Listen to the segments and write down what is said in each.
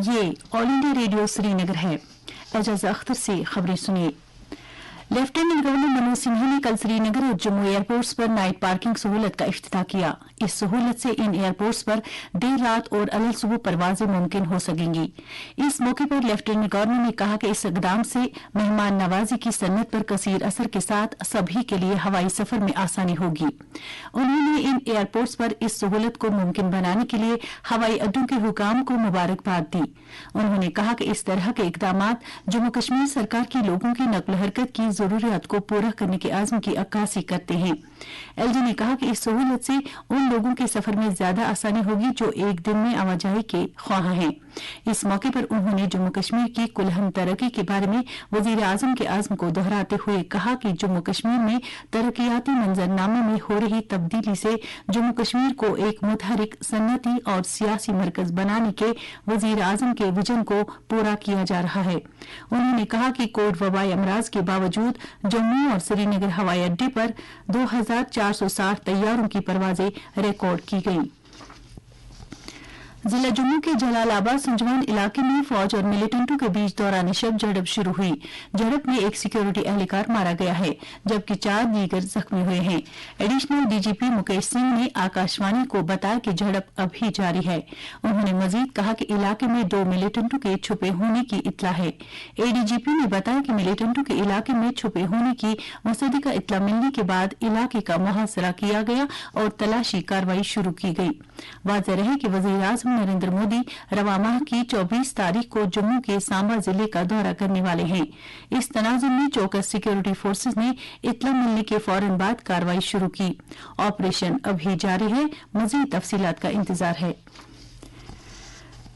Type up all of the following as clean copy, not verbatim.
ये all India radio Srinagar है। एजाज अख्तर से खबरें सुनिए। लेफ्टिनेंट गवर्नर मनोज सिन्हा ने कल श्रीनगर और जम्मू एयरपोर्ट्स पर नाइट पार्किंग सहूलत का इफ्तिताह किया। इस सहूलत से इन एयरपोर्ट्स पर देर रात और अलग सुबह परवाजें मुमकिन हो सकेंगी। इस मौके पर लेफ्टिनेंट गवर्नर ने कहा कि इस इकदाम से मेहमान नवाजी की सन्नत पर कसीर असर के साथ सभी के लिए हवाई सफर में आसानी होगी। उन्होंने इन एयरपोर्ट्स पर इस सहूलत को मुमकिन बनाने के लिए हवाई अड्डों के हुकाम को मुबारकबाद दी। उन्होंने कहा कि इस तरह के इकदाम जम्मू कश्मीर सरकार की लोगों की नक्ल हरकत की जरूरियात को पूरा करने के आज़म की अक्कासी करते हैं। एलजी ने कहा कि इस सहूलत से उन लोगों के सफर में ज्यादा आसानी होगी जो एक दिन में आवाजाही के ख्वाह हैं। इस मौके पर उन्होंने जम्मू कश्मीर की कुलहन तरक्की के बारे में वजीर आजम के आज़म को दोहराते हुए कहा कि जम्मू कश्मीर में तरक्याती मंजरनामे में हो रही तब्दीली से जम्मू कश्मीर को एक मुतहरिक सन्नती और सियासी मरकज बनाने के वजीर आजम के विजन को पूरा किया जा रहा है। उन्होंने कहा कि कोविड वबाई अमराज के बावजूद जम्मू और श्रीनगर हवाई अड्डे पर 2460 तैयारों की परवाजें रिकॉर्ड की गईं। जिला जम्मू के जलालाबाद संजवान इलाके में फौज और मिलिटेंटों के बीच दौरान शब झड़प शुरू हुई। झड़प में एक सिक्योरिटी एहलकार मारा गया है जबकि 4 दीगर जख्मी हुए हैं। एडिशनल डीजीपी मुकेश सिंह ने आकाशवाणी को बताया कि झड़प अभी जारी है। उन्होंने मजीद कहा कि इलाके में 2 मिलिटेंटों के छुपे होने की इत्तला है। एडीजीपी ने बताया कि मिलिटेंटों के इलाके में छुपे होने की मुसद्दिका इत्तला मिलने के बाद इलाके का मुहासरा किया गया और तलाशी कार्रवाई शुरू की गई। वाज़ेह रहे कि वज़ीर आज़म नरेंद्र मोदी रवा माह की 24 तारीख को जम्मू के सांबा जिले का दौरा करने वाले हैं। इस तनाजुर में चौकस सिक्योरिटी फोर्सेज ने इत्तला मिलने के फौरन बाद कार्रवाई शुरू की। ऑपरेशन अभी जारी है, मजीद तफसीलात का इंतजार है।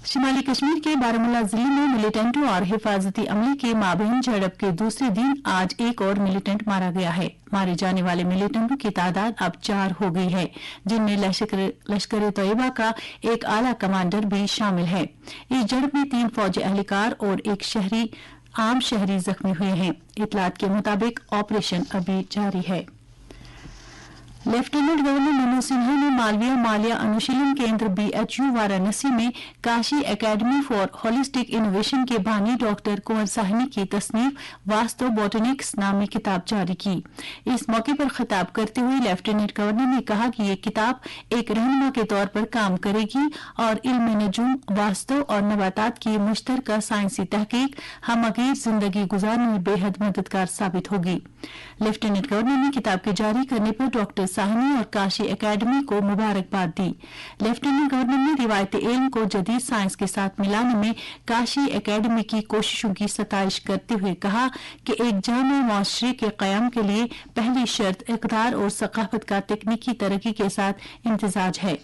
शिमाली कश्मीर के बारामूला जिले में मिलिटेंटों और हिफाजती अमले के माबेन झड़प के दूसरे दिन आज एक और मिलिटेंट मारा गया है। मारे जाने वाले मिलिटेंटों की तादाद अब 4 हो गई है, जिनमें लश्कर तैयबा का एक आला कमांडर भी शामिल है। इस झड़प में 3 फौजी एहलकार और एक आम शहरी जख्मी हुए हैं। इतलात के मुताबिक ऑपरेशन अभी जारी है। लेफ्टिनेंट गवर्नर मनोज सिन्हा ने मालवीय मालिया अनुशीलन केंद्र BHU वाराणसी में Kashi academy for holistic innovation के बानी डॉक्टर कुंवर साहनी की तसनीफ वास्तव बॉटनिक्स नामी किताब जारी की। इस मौके पर खिताब करते हुए लेफ्टिनेंट गवर्नर ने कहा कि ये किताब एक रहनुमा के तौर पर काम करेगी और इल्म नजूम, वास्तव और नबातात की मुश्तरका साइंसी तहकीक हमअगीर जिंदगी गुजारने में बेहद मददगार साबित होगी। लेफ्टिनेंट गवर्नर ने किताब के जारी करने पर डॉक्टर साहनी और काशी एकेडमी को मुबारकबाद दी। लेफ्टिनेंट गवर्नर ने रिवायती इल्म को जदीद साइंस के साथ मिलाने में काशी एकेडमी की कोशिशों की सताइश करते हुए कहा कि एक जामे मुआशरे के क़याम के लिए पहली शर्त इक़दार और सकाफत का तकनीकी तरक्की के साथ इम्तिजाज है।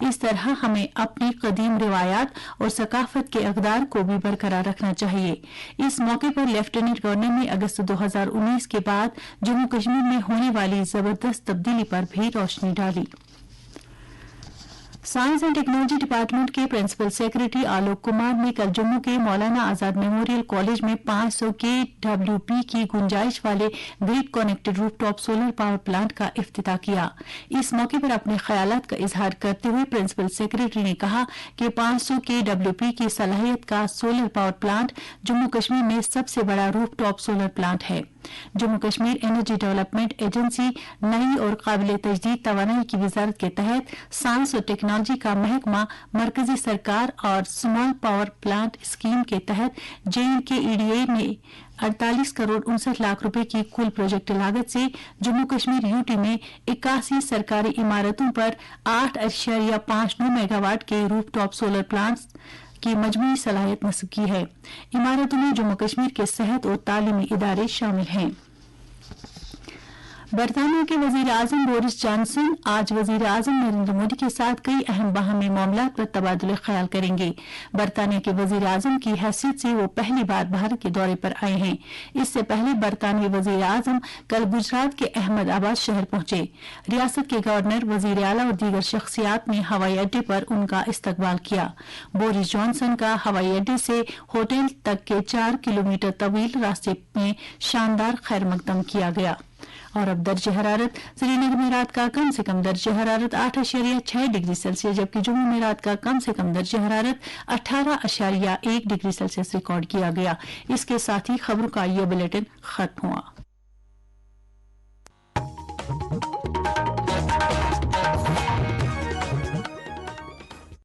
इस तरह हमें अपनी कदीम रिवायात और सकाफत के इक़दार को भी बरकरार रखना चाहिए। इस मौके पर लेफ्टिनेंट गवर्नर ने अगस्त 2019 के बाद जम्मू कश्मीर में होने वाली जबरदस्त तब्दीली पर भी रोशनी डाली। साइंस एंड टेक्नोलॉजी डिपार्टमेंट के प्रिंसिपल सेक्रेटरी आलोक कुमार ने कल जम्मू के मौलाना आजाद मेमोरियल कॉलेज में 500 KWP की गुंजाइश वाले grid connected rooftop solar power plant का इफ्तिताह किया। इस मौके पर अपने ख्यालात का इजहार करते हुए प्रिंसिपल सेक्रेटरी ने कहा कि 500 KWP की सलाहियत का solar power plant Jammu Kashmir में सबसे बड़ा रूफटॉप सोलर प्लांट है। Jammu Kashmir energy development agency नई और काबिल तजदीद तवानाई की वजारत के तहत साइंस और टेक्नोलॉजी का महकमा मरकजी सरकार और स्मॉल पावर प्लांट स्कीम के तहत JNK EDA ने 48 करोड़ 59 लाख रुपए की कुल प्रोजेक्ट लागत से जम्मू कश्मीर यूटी में 81 सरकारी इमारतों पर 8.59 मेगावाट के रूफटॉप सोलर प्लांट्स की मजमूई सलाहियत नस्ब की है। इमारतों में जम्मू कश्मीर के सेहत और तालीमी इदारे शामिल हैं। बरतानिया के वजीर आजम बोरिस जॉनसन आज वजीर आजम नरेंद्र मोदी के साथ कई अहम बाहमी मामलात पर तबादुल ख्याल करेंगे। बरतानिया के वजीर आजम की हैसियत से वो पहली बार भारत के दौरे पर आए हैं। इससे पहले बरतानिया वजीर आजम कल गुजरात के अहमदाबाद शहर पहुंचे। रियासत के गवर्नर, वजीर आला और दीगर शख्सियात ने हवाई अड्डे पर उनका इस्तकबाल किया। बोरिस जॉनसन का हवाई अड्डे से होटल तक के 4 किलोमीटर तवील रास्ते में शानदार खैर मकदम किया गया। और अब दर्ज हरारत श्रीनगर में रात का कम से कम दर्ज हरारत 8.6 डिग्री सेल्सियस जबकि जम्मू में रात का कम से कम दर्ज हरारत 18.1 डिग्री सेल्सियस रिकॉर्ड किया गया। इसके साथ ही खबरों का ये बुलेटिन खत्म हुआ।